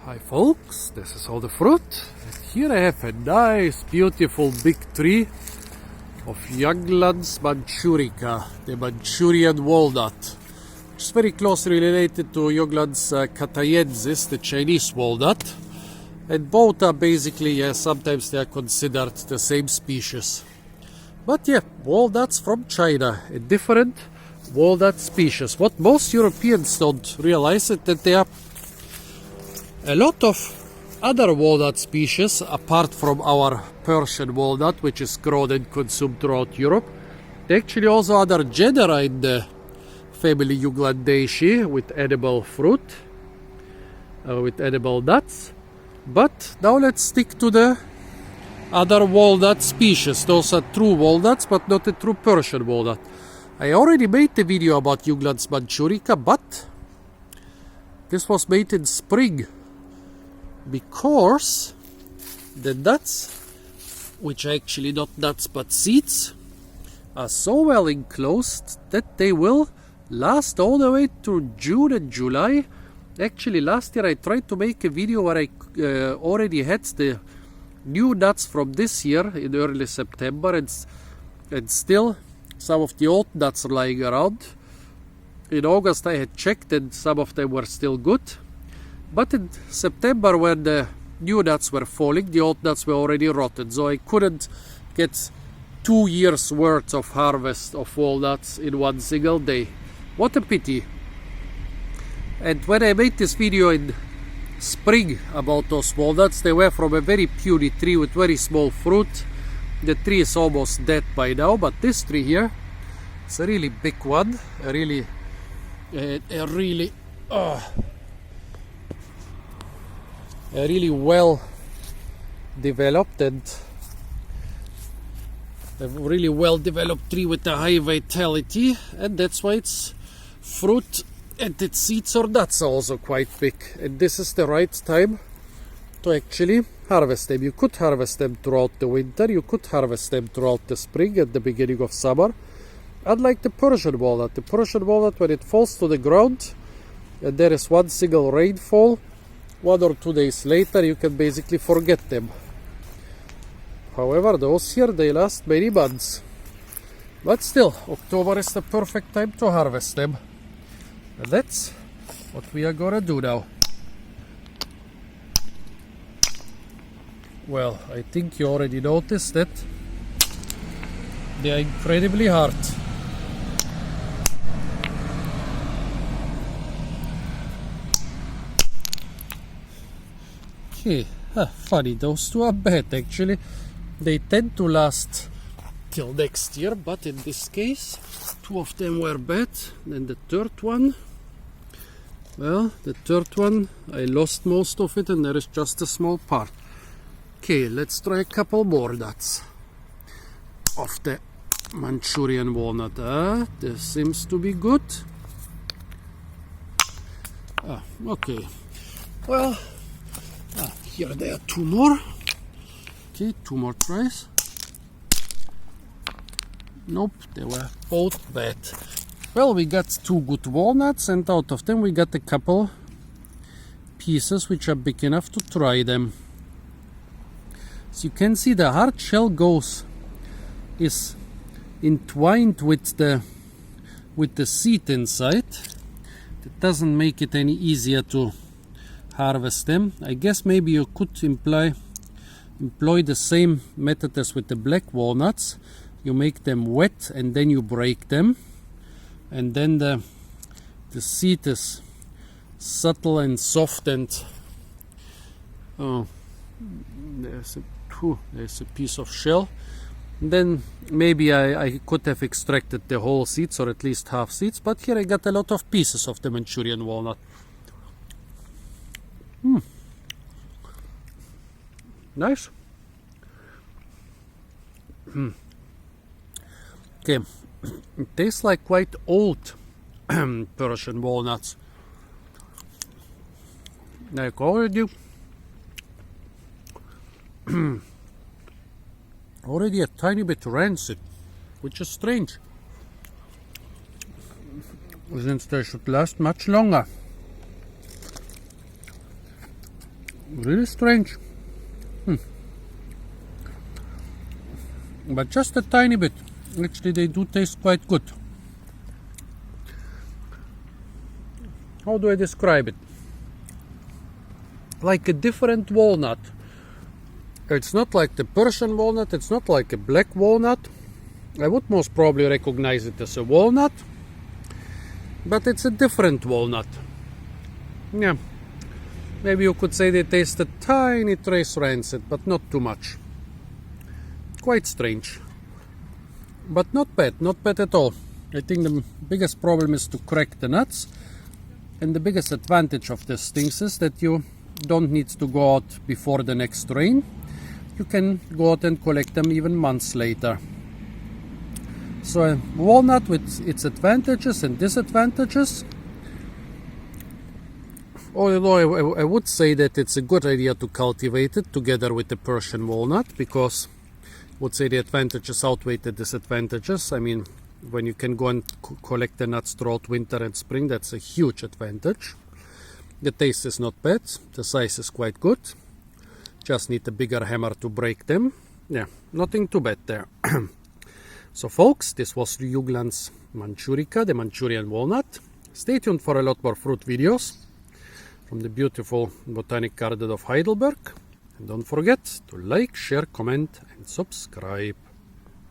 Hi folks, this is all the fruit. And here I have a nice, beautiful big tree of Juglans mandshurica, the Manchurian walnut. It's very closely related to Juglans catayensis, the Chinese walnut. And both are basically, sometimes they are considered the same species. But yeah, walnuts from China, a different walnut species. What most Europeans don't realize is that there are a lot of other walnut species, apart from our Persian walnut, which is grown and consumed throughout Europe. There are actually also other genera in the family Juglandaceae with edible fruit, with edible nuts. But now let's stick to the other walnut species. Those are true walnuts, but not a true Persian walnut. I already made a video about Juglans mandshurica, but this was made in spring, because the nuts, which are actually not nuts but seeds, are so well enclosed that they will last all the way to June and July. Actually, last year I tried to make a video where I already had the new nuts from this year in early September, and still some of the old nuts are lying around. In August I had checked and some of them were still good. But in September, when the new nuts were falling, the old nuts were already rotten. So I couldn't get 2 years worth of harvest of walnuts in one single day. What a pity. And when I made this video in spring about those walnuts, they were from a very puny tree with very small fruit. The tree is almost dead by now, but this tree here is a really big one. A really well developed and a really well developed tree with a high vitality, and that's why its fruit and its seeds or nuts are also quite big. And this is the right time to actually harvest them. You could harvest them throughout the winter, you could harvest them throughout the spring and the beginning of summer. Unlike the Persian walnut, when it falls to the ground and there is one single rainfall, 1 or 2 days later you can basically forget them. However, those here, they last many months. But still, October is the perfect time to harvest them. And that's what we are gonna do now. Well, I think you already noticed that they are incredibly hard. Okay, funny, those two are bad actually. They tend to last till next year, but in this case 2 of them were bad. Then the third one, well, I lost most of it and there is just a small part. Okay, let's try a couple more nuts of the Manchurian walnut. This seems to be good. Okay, well, here there are 2 more. Okay, 2 more tries. Nope, they were both bad. Well, we got 2 good walnuts, and out of them we got a couple pieces which are big enough to try them. So you can see the hard shell is entwined with the seed inside. It doesn't make it any easier to harvest them. I guess maybe you could employ the same method as with the black walnuts. You make them wet and then you break them, and then the seed is subtle and soft, and there's a piece of shell. And then maybe I could have extracted the whole seeds, or at least half seeds, but here I got a lot of pieces of the Manchurian walnut. Nice. Okay, it tastes like quite old Persian walnuts. Like already a tiny bit rancid, which is strange, since they should last much longer. Really strange. But just a tiny bit. Actually, they do taste quite good. How do I describe it? Like a different walnut. It's not like the Persian walnut, it's not like a black walnut. I would most probably recognize it as a walnut, but it's a different walnut. Yeah, maybe you could say they taste a tiny trace rancid, but not too much. Quite strange, but not bad at all. I think the biggest problem is to crack the nuts, and the biggest advantage of these things is that you don't need to go out before the next rain. You can go out and collect them even months later. So a walnut with its advantages and disadvantages. Although I would say that it's a good idea to cultivate it together with the Persian walnut, because I would say the advantages outweigh the disadvantages. I mean, when you can go and collect the nuts throughout winter and spring, that's a huge advantage. The taste is not bad, the size is quite good. Just need a bigger hammer to break them. Yeah, nothing too bad there. So folks, this was Juglans mandshurica, the Manchurian walnut. Stay tuned for a lot more fruit videos from the beautiful Botanic Garden of Heidelberg. And don't forget to like, share, comment and subscribe.